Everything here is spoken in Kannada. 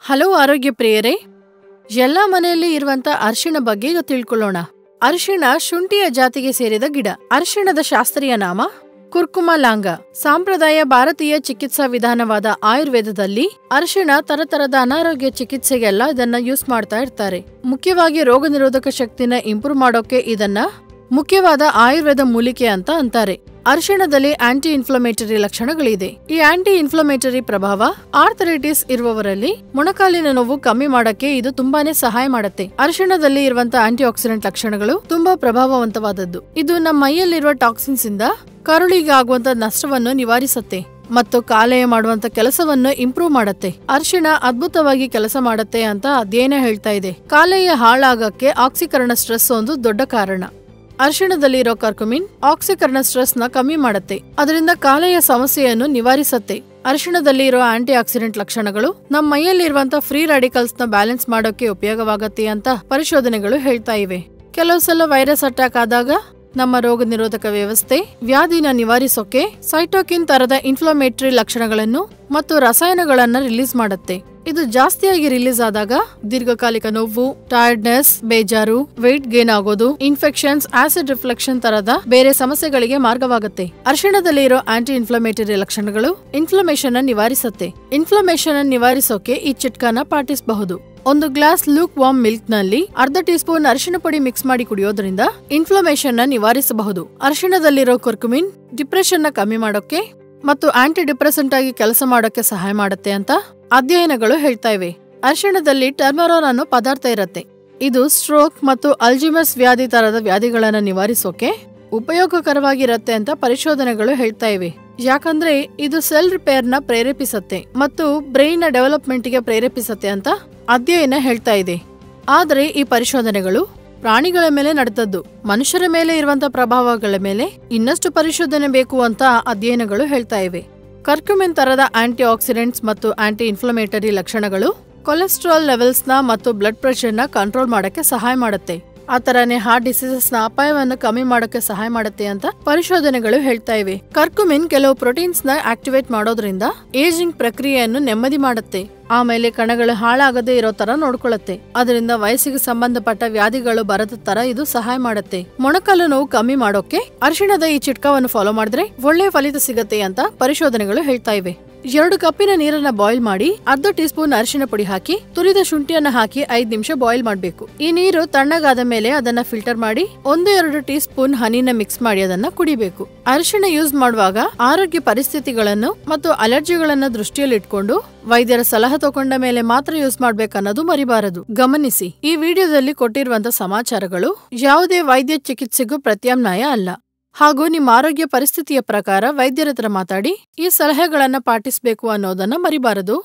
ಹಲೋ ಆರೋಗ್ಯ ಪ್ರಿಯರೇ, ಎಲ್ಲಾ ಮನೆಯಲ್ಲಿ ಇರುವಂತ ಅರಿಶಿಣ ಬಗ್ಗೆ ಈಗ ತಿಳ್ಕೊಳ್ಳೋಣ. ಅರಿಶಿಣ ಶುಂಠಿಯ ಜಾತಿಗೆ ಸೇರಿದ ಗಿಡ. ಅರಿಶಿಣದ ಶಾಸ್ತ್ರೀಯ ನಾಮ ಕುರ್ಕುಮ ಲಾಂಗ. ಸಾಂಪ್ರದಾಯ ಭಾರತೀಯ ಚಿಕಿತ್ಸಾ ವಿಧಾನವಾದ ಆಯುರ್ವೇದದಲ್ಲಿ ಅರಿಶಿಣ ತರತರದ ಅನಾರೋಗ್ಯ ಚಿಕಿತ್ಸೆಗೆಲ್ಲ ಇದನ್ನ ಯೂಸ್ ಮಾಡ್ತಾ ಇರ್ತಾರೆ. ಮುಖ್ಯವಾಗಿ ರೋಗ ನಿರೋಧಕ ಶಕ್ತಿನ ಇಂಪ್ರೂವ್ ಮಾಡೋಕೆ ಇದನ್ನ ಮುಖ್ಯವಾದ ಆಯುರ್ವೇದ ಮೂಲಿಕೆ ಅಂತ ಅಂತಾರೆ. ಅರಿಶಿಣದಲ್ಲಿ ಆಂಟಿ ಇನ್ಫ್ಲಮೇಟರಿ ಲಕ್ಷಣಗಳಿದೆ. ಈ ಆಂಟಿ ಇನ್ಫ್ಲಮೇಟರಿ ಪ್ರಭಾವ ಆರ್ಥರೈಟಿಸ್ ಇರುವವರಲ್ಲಿ ಮೊಣಕಾಲಿನ ನೋವು ಕಮ್ಮಿ ಮಾಡಕ್ಕೆ ಇದು ತುಂಬಾನೇ ಸಹಾಯ ಮಾಡುತ್ತೆ. ಅರಿಶಿಣದಲ್ಲಿ ಇರುವಂತಹ ಆಂಟಿ ಆಕ್ಸಿಡೆಂಟ್ ಲಕ್ಷಣಗಳು ತುಂಬಾ ಪ್ರಭಾವವಂತವಾದದ್ದು. ಇದು ನಮ್ಮ ಮೈಯಲ್ಲಿರುವ ಟಾಕ್ಸಿನ್ಸ್ ಇಂದ ಕರುಳಿಗೆ ಆಗುವಂತ ನಷ್ಟವನ್ನು ನಿವಾರಿಸುತ್ತೆ ಮತ್ತು ಕಾಲೇಯ ಮಾಡುವಂತ ಕೆಲಸವನ್ನು ಇಂಪ್ರೂವ್ ಮಾಡುತ್ತೆ. ಅರಿಶಿಣ ಅದ್ಭುತವಾಗಿ ಕೆಲಸ ಮಾಡುತ್ತೆ ಅಂತ ಅಧ್ಯಯನ ಹೇಳ್ತಾ ಇದೆ. ಕಾಲೇಯ ಹಾಳಾಗಕ್ಕೆ ಆಕ್ಸೀಕರಣ ಸ್ಟ್ರೆಸ್ ಒಂದು ದೊಡ್ಡ ಕಾರಣ. ಅರಿಶಿಣದಲ್ಲಿರೋ ಕರ್ಕುಮಿನ್ ಆಕ್ಸೀಕರಣ ಸ್ಟ್ರೆಸ್ ನ ಕಮ್ಮಿ ಮಾಡುತ್ತೆ, ಅದರಿಂದ ಕಾಲೆಯ ಸಮಸ್ಯೆಯನ್ನು ನಿವಾರಿಸುತ್ತೆ. ಅರಿಶಿಣದಲ್ಲಿ ಇರೋ ಆಂಟಿ ಆಕ್ಸಿಡೆಂಟ್ ಲಕ್ಷಣಗಳು ನಮ್ಮ ಮೈಯಲ್ಲಿರುವಂತ ಫ್ರೀ ರಾಡಿಕಲ್ಸ್ ನ ಬ್ಯಾಲೆನ್ಸ್ ಮಾಡೋಕೆ ಉಪಯೋಗವಾಗತ್ತೆ ಅಂತ ಪರಿಶೋಧನೆಗಳು ಹೇಳ್ತಾ ಇವೆ. ಕೆಲವು ಸಲ ವೈರಸ್ ಅಟ್ಯಾಕ್ ಆದಾಗ ನಮ್ಮ ರೋಗ ನಿರೋಧಕ ವ್ಯವಸ್ಥೆ ವ್ಯಾಧಿನ ನಿವಾರಿಸೋಕೆ ಸೈಟೋಕಿನ್ ತರದ ಇನ್ಫ್ಲಮೇಟರಿ ಲಕ್ಷಣಗಳನ್ನು ಮತ್ತು ರಸಾಯನಗಳನ್ನ ರಿಲೀಸ್ ಮಾಡುತ್ತೆ. ಇದು ಜಾಸ್ತಿಯಾಗಿ ರಿಲೀಸ್ ಆದಾಗ ದೀರ್ಘಕಾಲಿಕ ನೋವು, ಟೈರ್ಡ್ನೆಸ್, ಬೇಜಾರು, ವೆಯ್ಟ್ ಗೇನ್ ಆಗೋದು, ಇನ್ಫೆಕ್ಷನ್ಸ್, ಆಸಿಡ್ ರಿಫ್ಲೆಕ್ಷನ್ ತರದ ಬೇರೆ ಸಮಸ್ಯೆಗಳಿಗೆ ಮಾರ್ಗವಾಗುತ್ತೆ. ಅರಿಶಿಣದಲ್ಲಿ ಇರೋ ಆಂಟಿ ಇನ್ಫ್ಲಮೇಟರಿ ಲಕ್ಷಣಗಳು ಇನ್ಫ್ಲಮೇಷನ್ ನಿವಾರಿಸುತ್ತೆ. ಇನ್ಫ್ಲಮೇಷನ್ ನಿವಾರಿಸೋಕೆ ಈ ಚಿಟ್ಕಾನ ಪಾಟಿಸಬಹುದು. ಒಂದು ಗ್ಲಾಸ್ ಲೂಕ್ ವಾರ್ಮ್ ಮಿಲ್ಕ್ ನಲ್ಲಿ ಅರ್ಧ ಟೀ ಸ್ಪೂನ್ ಅರಿಶಿಣ ಪುಡಿ ಮಿಕ್ಸ್ ಮಾಡಿ ಕುಡಿಯೋದ್ರಿಂದ ಇನ್ಫ್ಲಮೇಷನ್ ನಿವಾರಿಸಬಹುದು. ಅರಿಶಿಣದಲ್ಲಿರೋ ಕುರ್ಕುಮಿನ್ ಡಿಪ್ರೆಷನ್ ನ ಕಮ್ಮಿ ಮಾಡೋಕೆ ಮತ್ತು ಆಂಟಿ ಡಿಪ್ರೆಸೆಂಟ್ ಆಗಿ ಕೆಲಸ ಮಾಡೋಕೆ ಸಹಾಯ ಮಾಡುತ್ತೆ ಅಂತ ಅಧ್ಯಯನಗಳು ಹೇಳ್ತಾ ಇವೆ. ಅರಿಶಿಣದಲ್ಲಿ ಟರ್ಮರೋನ್ ಅನ್ನೋ ಪದಾರ್ಥ ಇರುತ್ತೆ. ಇದು ಸ್ಟ್ರೋಕ್ ಮತ್ತು ಅಲ್ಜಿಮರ್ಸ್ ವ್ಯಾಧಿ ತರದ ವ್ಯಾಧಿಗಳನ್ನ ನಿವಾರಿಸೋಕೆ ಉಪಯೋಗಕರವಾಗಿರತ್ತೆ ಅಂತ ಪರಿಶೋಧನೆಗಳು ಹೇಳ್ತಾ ಇವೆ. ಯಾಕಂದ್ರೆ ಇದು ಸೆಲ್ ರಿಪೇರ್ ನ ಪ್ರೇರೇಪಿಸತ್ತೆ ಮತ್ತು ಬ್ರೈನ್ ನ ಡೆವಲಪ್ಮೆಂಟ್ ಗೆ ಪ್ರೇರೇಪಿಸತ್ತೆ ಅಂತ ಅಧ್ಯಯನ ಹೇಳ್ತಾ ಇದೆ. ಆದ್ರೆ ಈ ಪರಿಶೋಧನೆಗಳು ಪ್ರಾಣಿಗಳ ಮೇಲೆ ನಡೆದದ್ದು. ಮನುಷ್ಯರ ಮೇಲೆ ಇರುವಂತ ಪ್ರಭಾವಗಳ ಮೇಲೆ ಇನ್ನಷ್ಟು ಪರಿಶೋಧನೆ ಬೇಕು ಅಂತ ಅಧ್ಯಯನಗಳು ಹೇಳ್ತಾ ಇವೆ. ಕರ್ಕ್ಯುಮಿನ್ ತರದ ಆಂಟಿ ಆಕ್ಸಿಡೆಂಟ್ಸ್ ಮತ್ತು ಆಂಟಿ ಇನ್ಫ್ಲಮೇಟರಿ ಲಕ್ಷಣಗಳು ಕೊಲೆಸ್ಟ್ರಾಲ್ ಲೆವೆಲ್ಸ್ ನ ಮತ್ತು ಬ್ಲಡ್ ಪ್ರೆಷರ್ ನ ಕಂಟ್ರೋಲ್ ಮಾಡಕ್ಕೆ ಸಹಾಯ ಮಾಡುತ್ತೆ. ಆ ತರನೇ ಹಾರ್ಟ್ ಡಿಸೀಸಸ್ ನ ಅಪಾಯವನ್ನು ಕಮ್ಮಿ ಮಾಡೋಕೆ ಸಹಾಯ ಮಾಡುತ್ತೆ ಅಂತ ಪರಿಶೋಧನೆಗಳು ಹೇಳ್ತಾ ಇವೆ. ಕರ್ಕ್ಯುಮಿನ್ ಕೆಲವು ಪ್ರೋಟೀನ್ಸ್ ನ ಆಕ್ಟಿವೇಟ್ ಮಾಡೋದ್ರಿಂದ ಏಜಿಂಗ್ ಪ್ರಕ್ರಿಯೆಯನ್ನು ನೆಮ್ಮದಿ ಮಾಡುತ್ತೆ. ಆಮೇಲೆ ಕಣಗಳು ಹಾಳಾಗದೆ ಇರೋ ತರ ನೋಡ್ಕೊಳ್ಳುತ್ತೆ. ಅದರಿಂದ ವಯಸ್ಸಿಗೆ ಸಂಬಂಧಪಟ್ಟ ವ್ಯಾಧಿಗಳು ಬರದ ತರ ಇದು ಸಹಾಯ ಮಾಡುತ್ತೆ. ಮೊಣಕಾಲು ನೋವು ಕಮ್ಮಿ ಮಾಡೋಕೆ ಅರಿಶಿಣದ ಈ ಚಿಟ್ಕಾವನ್ನು ಫಾಲೋ ಮಾಡಿದ್ರೆ ಒಳ್ಳೆ ಫಲಿತ ಸಿಗತ್ತೆ ಅಂತ ಪರಿಶೋಧನೆಗಳು ಹೇಳ್ತಾ ಇವೆ. 2 ಕಪ್ಪಿನ ನೀರನ್ನ ಬಾಯ್ಲ್ ಮಾಡಿ ಅರ್ಧ ಟೀ ಸ್ಪೂನ್ ಅರಿಶಿಣ ಪುಡಿ ಹಾಕಿ ತುರಿದ ಶುಂಠಿಯನ್ನ ಹಾಕಿ 5 ನಿಮಿಷ ಬಾಯ್ಲ್ ಮಾಡಬೇಕು. ಈ ನೀರು ತಣ್ಣಗಾದ ಮೇಲೆ ಅದನ್ನ ಫಿಲ್ಟರ್ ಮಾಡಿ 1-2 ಟೀ ಸ್ಪೂನ್ ಹನಿನ ಮಿಕ್ಸ್ ಮಾಡಿ ಅದನ್ನ ಕುಡಿಬೇಕು. ಅರಿಶಿಣ ಯೂಸ್ ಮಾಡುವಾಗ ಆರೋಗ್ಯ ಪರಿಸ್ಥಿತಿಗಳನ್ನು ಮತ್ತು ಅಲರ್ಜಿಗಳನ್ನ ದೃಷ್ಟಿಯಲ್ಲಿಟ್ಕೊಂಡು ವೈದ್ಯರ ಸಲಹೆ ತಗೊಂಡ ಮೇಲೆ ಮಾತ್ರ ಯೂಸ್ ಮಾಡ್ಬೇಕನ್ನೋದು ಮರಿಬಾರದು. ಗಮನಿಸಿ, ಈ ವಿಡಿಯೋದಲ್ಲಿ ಕೊಟ್ಟಿರುವಂತ ಸಮಾಚಾರಗಳು ಯಾವುದೇ ವೈದ್ಯ ಚಿಕಿತ್ಸೆಗೂ ಪ್ರತ್ಯಾಮ್ನಾಯ ಅಲ್ಲ. ಹಾಗೂ ನಿಮ್ಮ ಆರೋಗ್ಯ ಪರಿಸ್ಥಿತಿಯ ಪ್ರಕಾರ ವೈದ್ಯರ ಹತ್ರ ಮಾತಾಡಿ ಈ ಸಲಹೆಗಳನ್ನ ಪಾಟಿಸಬೇಕು ಅನ್ನೋದನ್ನ ಮರಿಬಾರದು.